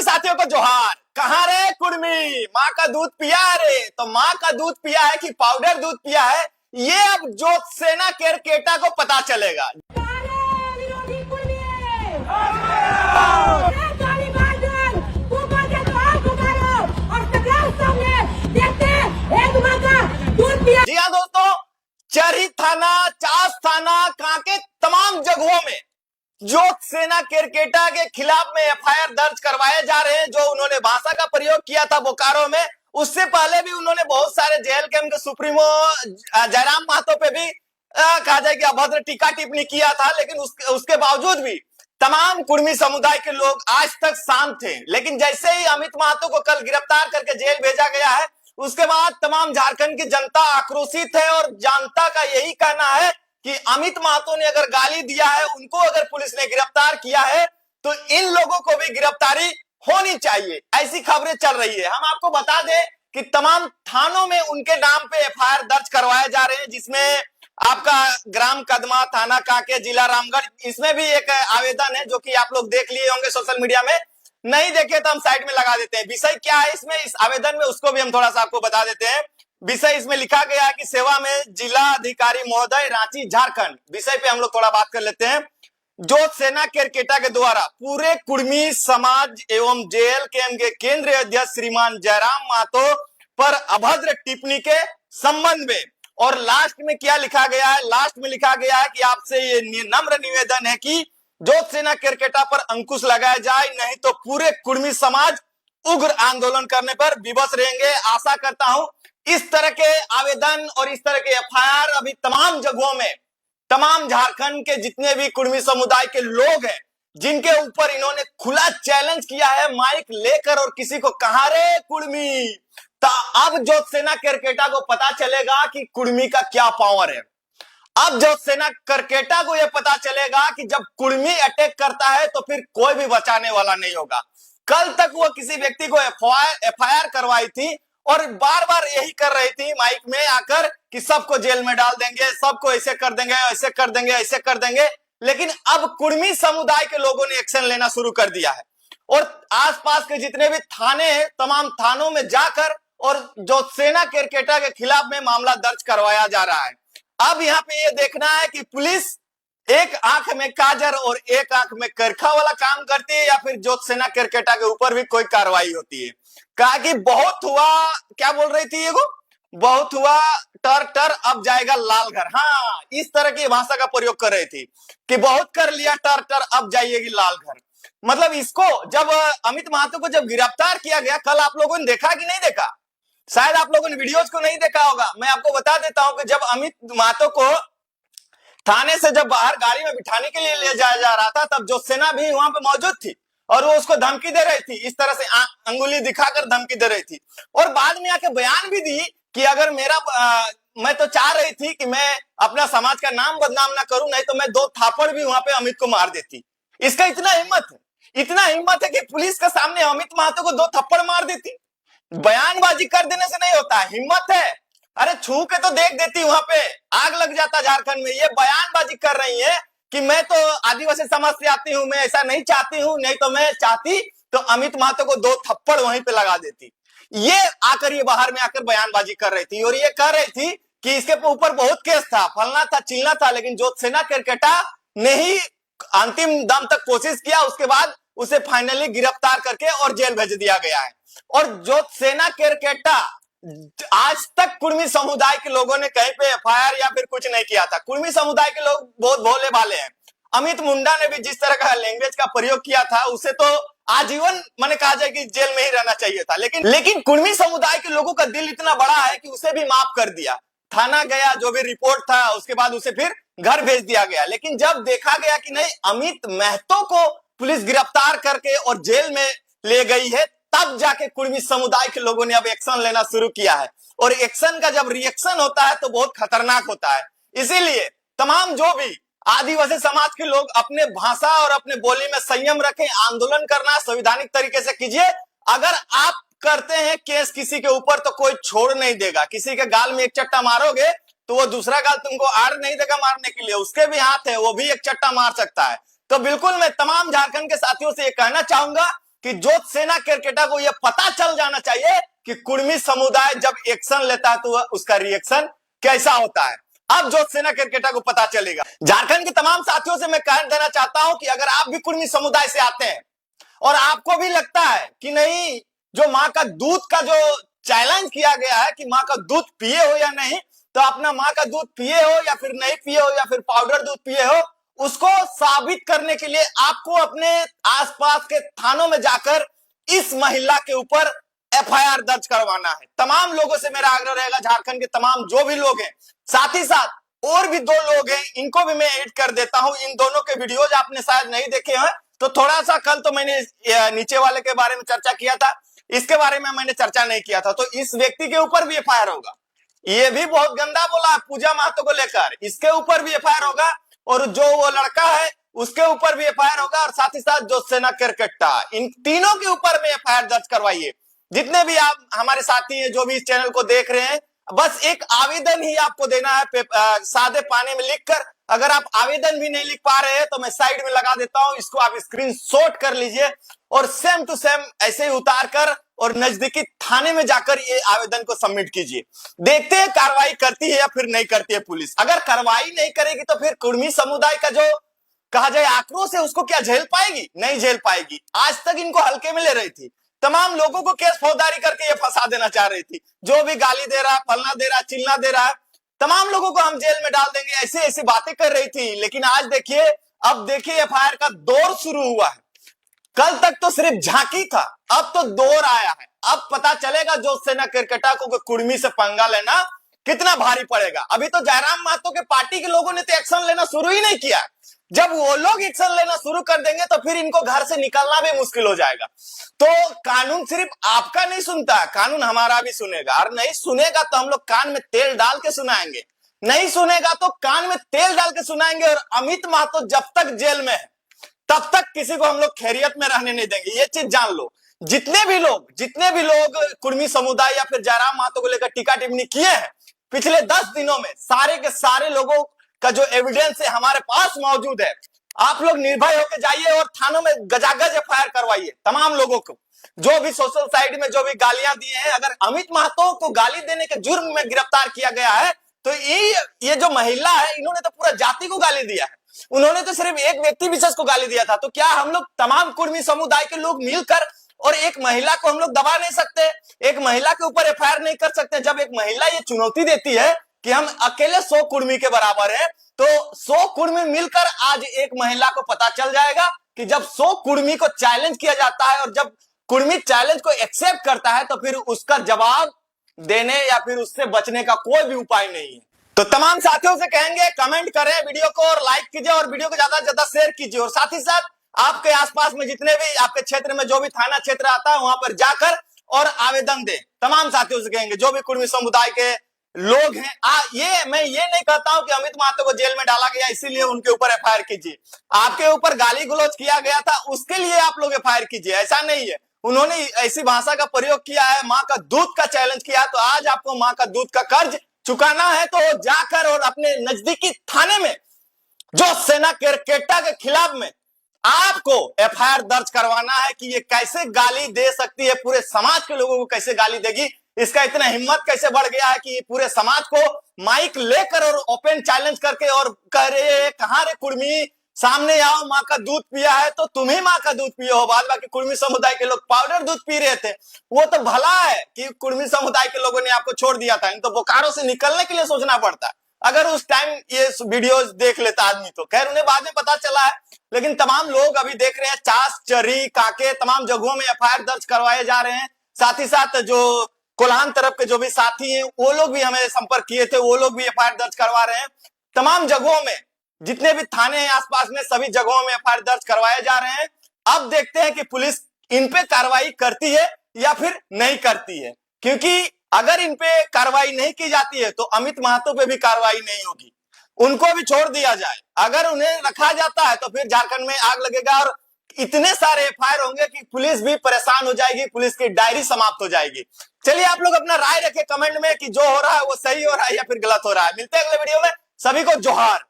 सभी साथियों को जोहार। कहाँ रे कुर्मी, माँ का दूध पिया रे? तो माँ का दूध पिया है कि पाउडर दूध पिया है, ये अब ज्योत्सेना केरकेटा को पता चलेगा। जी हाँ दोस्तों, चरही थाना, चास थाना, कांके तमाम जगहों में ज्योत्सेना केरकेटा के खिलाफ में एफआईआर दर्ज करवाए जा रहे हैं। जो उन्होंने भाषा का प्रयोग किया था बोकारो में, उससे पहले भी उन्होंने बहुत सारे जेल कैंप के सुप्रीमो जयराम महतो पे भी कहा जाए कि अभद्र टीका टिप्पणी किया था। लेकिन उसके बावजूद भी तमाम कुर्मी समुदाय के लोग आज तक शांत थे। लेकिन जैसे ही अमित महतो को कल गिरफ्तार करके जेल भेजा गया है, उसके बाद तमाम झारखंड की जनता आक्रोशित है और जनता का यही कहना है कि अमित महतो ने अगर गाली दिया है, उनको अगर पुलिस ने गिरफ्तार किया है, तो इन लोगों को भी गिरफ्तारी होनी चाहिए। ऐसी खबरें चल रही है। हम आपको बता दें कि तमाम थानों में उनके नाम पे एफआईआर दर्ज करवाए जा रहे हैं, जिसमें आपका ग्राम कदमा, थाना कांके, जिला रामगढ़, इसमें भी एक आवेदन है जो कि आप लोग देख लिए होंगे सोशल मीडिया में। नहीं देखे तो हम साइड में लगा देते हैं। विषय क्या है इसमें, इस आवेदन में, उसको भी हम थोड़ा सा आपको बता देते हैं। विषय इसमें लिखा गया है कि सेवा में जिला अधिकारी महोदय, रांची झारखंड। विषय पे हम लोग थोड़ा बात कर लेते हैं। ज्योत्सेना केरकेटा के द्वारा पूरे कुर्मी समाज एवं जेएलकेएम के केंद्रीय अध्यक्ष श्रीमान जयराम महतो पर अभद्र टिप्पणी के संबंध में, और लास्ट में क्या लिखा गया है, लास्ट में लिखा गया है कि आपसे ये नम्र निवेदन है कि ज्योत्सेना केरकेटा पर अंकुश लगाया जाए, नहीं तो पूरे कुर्मी समाज उग्र आंदोलन करने पर विवश रहेंगे। आशा करता हूं इस तरह के आवेदन और इस तरह के एफआईआर अभी तमाम जगहों में, तमाम झारखंड के जितने भी कुर्मी समुदाय के लोग हैं, जिनके ऊपर इन्होंने खुला चैलेंज किया है माइक लेकर और किसी को कहा रे कुर्मी, तो अब ज्योत्सेना केरकेटा को पता चलेगा कि कुर्मी का क्या पावर है। अब ज्योत्सेना केरकेटा को यह पता चलेगा कि जब कुर्मी अटैक करता है तो फिर कोई भी बचाने वाला नहीं होगा। कल तक वो किसी व्यक्ति को एफआईआर करवाई थी और बार बार यही कर रही थी माइक में आकर कि सबको जेल में डाल देंगे, सबको ऐसे कर देंगे, ऐसे कर देंगे, ऐसे कर देंगे। लेकिन अब कुर्मी समुदाय के लोगों ने एक्शन लेना शुरू कर दिया है और आसपास के जितने भी थाने हैं, तमाम थानों में जाकर और ज्योत्सेना केरकेटा के खिलाफ में मामला दर्ज करवाया जा रहा है। अब यहाँ पे ये देखना है कि पुलिस एक आंख में काजर और एक आंख में करखा वाला काम करती है या फिर ज्योत्सेना केरकेटा के ऊपर भी कोई कार्रवाई होती है। कहा कि बहुत हुआ, क्या बोल रही थी ये को, बहुत हुआ टर टर अब जाएगा लाल घर। हाँ, इस तरह की भाषा का प्रयोग कर रही थी कि बहुत कर लिया टर टर अब जाइएगी लाल घर। मतलब इसको जब अमित महतो को जब गिरफ्तार किया गया, कल आप लोगों ने देखा कि नहीं देखा, शायद आप लोगों ने वीडियोज को नहीं देखा होगा। मैं आपको बता देता हूं कि जब अमित महतो को थाने से जब बाहर गाड़ी में बिठाने के लिए ले जाया जा रहा था, तब ज्योत्सेना भी वहां पे मौजूद थी और वो उसको धमकी दे रही थी, इस तरह से अंगुली दिखाकर धमकी दे रही थी। और बाद में आके बयान भी दी कि अगर मैं तो चाह रही थी कि मैं अपना समाज का नाम बदनाम ना करूं, नहीं तो मैं 2 थापड़ भी वहां पे अमित को मार देती। इसका इतना हिम्मत है कि पुलिस के सामने अमित महतो को 2 थप्पड़ मार देती। बयानबाजी कर देने से नहीं होता, हिम्मत है। अरे छू के तो देख देती, वहां पे आग लग जाता झारखंड में। ये बयानबाजी कर रही है कि मैं तो आदिवासी समाज से आती हूं, मैं ऐसा नहीं चाहती हूं, नहीं तो मैं चाहती तो अमित महतो को 2 थप्पड़ वहीं पे लगा देती। ये आकर ये बाहर में आकर बयानबाजी कर रही थी और ये कह रही थी कि इसके ऊपर बहुत केस था, फलना था, चिलना था, लेकिन ज्योत्सेना केरकेटा ने ही अंतिम दम तक कोशिश किया। उसके बाद उसे फाइनली गिरफ्तार करके और जेल भेज दिया गया है। और ज्योत्सेना केरकेटा, आज तक कुर्मी समुदाय के लोगों ने कहीं पे एफआईआर या फिर कुछ नहीं किया था। कुर्मी समुदाय के लोग बहुत भोले भाले हैं। अमित मुंडा ने भी जिस तरह का लैंग्वेज का प्रयोग किया था, उसे तो आजीवन मैंने कहा जाए कि जेल में ही रहना चाहिए था। लेकिन कुर्मी समुदाय के लोगों का दिल इतना बड़ा है कि उसे भी माफ कर दिया। थाना गया, जो भी रिपोर्ट था, उसके बाद उसे फिर घर भेज दिया गया। लेकिन जब देखा गया कि नहीं, अमित महतो को पुलिस गिरफ्तार करके और जेल में ले गई है, तब जाके कुर्मी समुदाय के लोगों ने अब एक्शन लेना शुरू किया है। और एक्शन का जब रिएक्शन होता है तो बहुत खतरनाक होता है। इसीलिए तमाम जो भी आदिवासी समाज के लोग अपने भाषा और अपने बोली में संयम रखें। आंदोलन करना संवैधानिक तरीके से कीजिए। अगर आप करते हैं केस किसी के ऊपर तो कोई छोड़ नहीं देगा। किसी के गाल में एक चट्टा मारोगे तो वो दूसरा गाल तुमको आड़ नहीं देगा मारने के लिए, उसके भी हाथ है, वो भी एक चट्टा मार सकता है। तो बिल्कुल मैं तमाम झारखंड के साथियों से ये कहना चाहूंगा कि ज्योतिसेना केरकेटा को यह पता चल जाना चाहिए कि कुर्मी समुदाय जब एक्शन लेता है तो उसका रिएक्शन कैसा होता है। अब ज्योतिसेना केरकेटा को पता चलेगा। झारखंड के तमाम साथियों से मैं कह देना चाहता हूं कि अगर आप भी कुर्मी समुदाय से आते हैं और आपको भी लगता है कि नहीं, जो माँ का दूध का जो चैलेंज किया गया है कि माँ का दूध पिए हो या नहीं, तो अपना माँ का दूध पिए हो या फिर नहीं पिए हो या फिर पाउडर दूध पिए हो, उसको साबित करने के लिए आपको अपने आसपास के थानों में जाकर इस महिला के ऊपर एफआईआर दर्ज करवाना है। तमाम लोगों से मेरा आग्रह रहेगा, झारखंड के तमाम जो भी लोग हैं, साथ ही साथ और भी दो लोग हैं, इनको भी मैं एड कर देता हूं। इन दोनों के वीडियोज आपने शायद नहीं देखे हैं, तो थोड़ा सा कल तो मैंने नीचे वाले के बारे में चर्चा किया था, इसके बारे में मैंने चर्चा नहीं किया था। तो इस व्यक्ति के ऊपर भी एफआईआर होगा। ये भी बहुत गंदा बोला पूजा महतो को लेकर, इसके ऊपर भी एफआईआर होगा, और जो वो लड़का है उसके ऊपर भी एफआईआर होगा, और साथ ही साथ ज्योतिसेना केरकेटा, इन तीनों के ऊपर में एफआईआर दर्ज करवाइए। जितने भी आप हमारे साथी हैं जो भी इस चैनल को देख रहे हैं, बस एक आवेदन ही आपको देना है सादे पानी में लिखकर। अगर आप आवेदन भी नहीं लिख पा रहे हैं तो मैं साइड में लगा देता हूं, इसको आप स्क्रीनशॉट कर लीजिए और सेम टू सेम ऐसे ही उतार कर और नजदीकी थाने में जाकर ये आवेदन को सबमिट कीजिए। देखते हैं कार्रवाई करती है या फिर नहीं करती है पुलिस। अगर कार्रवाई नहीं करेगी तो फिर कुर्मी समुदाय का जो कहा जाए आक्रोश है उसको क्या झेल पाएगी? नहीं झेल पाएगी। आज तक इनको हल्के में ले रही थी, तमाम लोगों को केस फौजदारी करके ये फंसा देना चाह रही थी। जो भी गाली दे रहा, फलना दे रहा, चिल्ला दे रहा, तमाम लोगों को हम जेल में डाल देंगे, ऐसे ऐसी बातें कर रही थी। लेकिन आज देखिए, अब देखिए एफआईआर का दौर शुरू हुआ है। कल तक तो सिर्फ झांकी था, अब तो दौर आया है। अब पता चलेगा ज्योतिसेना केरकेटा को कुर्मी से पंगा लेना कितना भारी पड़ेगा। अभी तो जयराम महतो के पार्टी के लोगों ने तो एक्शन लेना शुरू ही नहीं किया। जब वो लोग एक्शन लेना शुरू कर देंगे तो फिर इनको घर से निकलना भी मुश्किल हो जाएगा। तो कानून सिर्फ आपका नहीं सुनता, कानून हमारा भी सुनेगा, और नहीं सुनेगा तो हम लोग कान में तेल डाल के सुनाएंगे, नहीं सुनेगा तो कान में तेल डाल के सुनाएंगे। और अमित महतो जब तक जेल में है तब तक किसी को हम लोग खैरियत में रहने नहीं देंगे, ये चीज जान लो। जितने भी लोग कुर्मी समुदाय या फिर जयराम महतो को लेकर टीका टिप्पणी किए हैं पिछले 10 दिनों में, सारे के सारे लोगों का जो एविडेंस है हमारे पास मौजूद है। आप लोग निर्भय होकर जाइए और थानों में गजागज एफआईआर करवाइए तमाम लोगों को, जो भी सोशल साइट में जो भी गालियां दिए हैं। अगर अमित महतो को गाली देने के जुर्म में गिरफ्तार किया गया है तो ये जो महिला है, इन्होंने तो पूरा जाति को गाली दिया है, उन्होंने तो सिर्फ एक व्यक्ति विशेष को गाली दिया था। तो क्या हम लोग तमाम कुर्मी समुदाय के लोग मिलकर और एक महिला को हम लोग दबा नहीं सकते? एक महिला के ऊपर एफआईआर नहीं कर सकते? जब एक महिला ये चुनौती देती है कि हम अकेले 100 कुर्मी के बराबर है, तो 100 कुर्मी मिलकर आज एक महिला को पता चल जाएगा कि जब 100 कुर्मी को चैलेंज किया जाता है और जब कुर्मी चैलेंज को एक्सेप्ट करता है तो फिर उसका जवाब देने या फिर उससे बचने का कोई भी उपाय नहीं है। तो तमाम साथियों से कहेंगे कमेंट करें वीडियो को और लाइक कीजिए और वीडियो को ज्यादा से ज्यादा शेयर कीजिए। और साथ ही साथ आपके आसपास में जितने भी आपके क्षेत्र में जो भी थाना क्षेत्र आता है वहां पर जाकर और आवेदन दें। तमाम साथियों से कहेंगे जो भी कुर्मी समुदाय के लोग हैं, मैं ये नहीं कहता हूं कि अमित महतो को जेल में डाला गया इसीलिए उनके ऊपर एफआईआर कीजिए। आपके ऊपर गाली गलौज किया गया था उसके लिए आप लोग एफआईआर कीजिए, ऐसा नहीं है। उन्होंने ऐसी भाषा का प्रयोग किया है, माँ का दूध का चैलेंज किया, तो आज आपको माँ का दूध का कर्ज चुकाना है तो जाकर और अपने नजदीकी थाने में ज्योतिसेना केरकेटा के खिलाफ में आपको एफआईआर दर्ज करवाना है कि ये कैसे गाली दे सकती है, पूरे समाज के लोगों को कैसे गाली देगी, इसका इतना हिम्मत कैसे बढ़ गया है कि पूरे समाज को माइक लेकर और ओपन चैलेंज करके और कह रहे हैं कहां रे कुर्मी, सामने आओ, माँ का दूध पिया है तो तुम ही माँ का दूध पियो हो। बाद बाकी कुर्मी समुदाय के लोग पाउडर दूध पी रहे थे, वो तो भला है कि कुर्मी समुदाय के लोगों ने आपको छोड़ दिया था, तो बोकारो से निकलने के लिए सोचना पड़ता अगर उस टाइम ये वीडियोस देख लेता आदमी तो। खैर उन्हें बाद में पता चला है, लेकिन तमाम लोग अभी देख रहे हैं चास, चरी, काके तमाम जगहों में एफआईआर दर्ज करवाए जा रहे हैं। साथ ही साथ जो कोल्हान तरफ के जो भी साथी हैं वो लोग भी हमें संपर्क किए थे, वो लोग भी एफआईआर दर्ज करवा रहे हैं। तमाम जगहों में जितने भी थाने हैं आसपास में सभी जगहों में एफआईआर दर्ज करवाए जा रहे हैं। अब देखते हैं कि पुलिस इन पे कार्रवाई करती है या फिर नहीं करती है, क्योंकि अगर इन पे कार्रवाई नहीं की जाती है तो अमित महतो पे भी कार्रवाई नहीं होगी, उनको भी छोड़ दिया जाए। अगर उन्हें रखा जाता है तो फिर झारखंड में आग लगेगा और इतने सारे एफआईआर होंगे कि पुलिस भी परेशान हो जाएगी, पुलिस की डायरी समाप्त हो जाएगी। चलिए आप लोग अपना राय रखें कमेंट में कि जो हो रहा है वो सही हो रहा है या फिर गलत हो रहा है। मिलते हैं अगले वीडियो में, सभी को जोहार।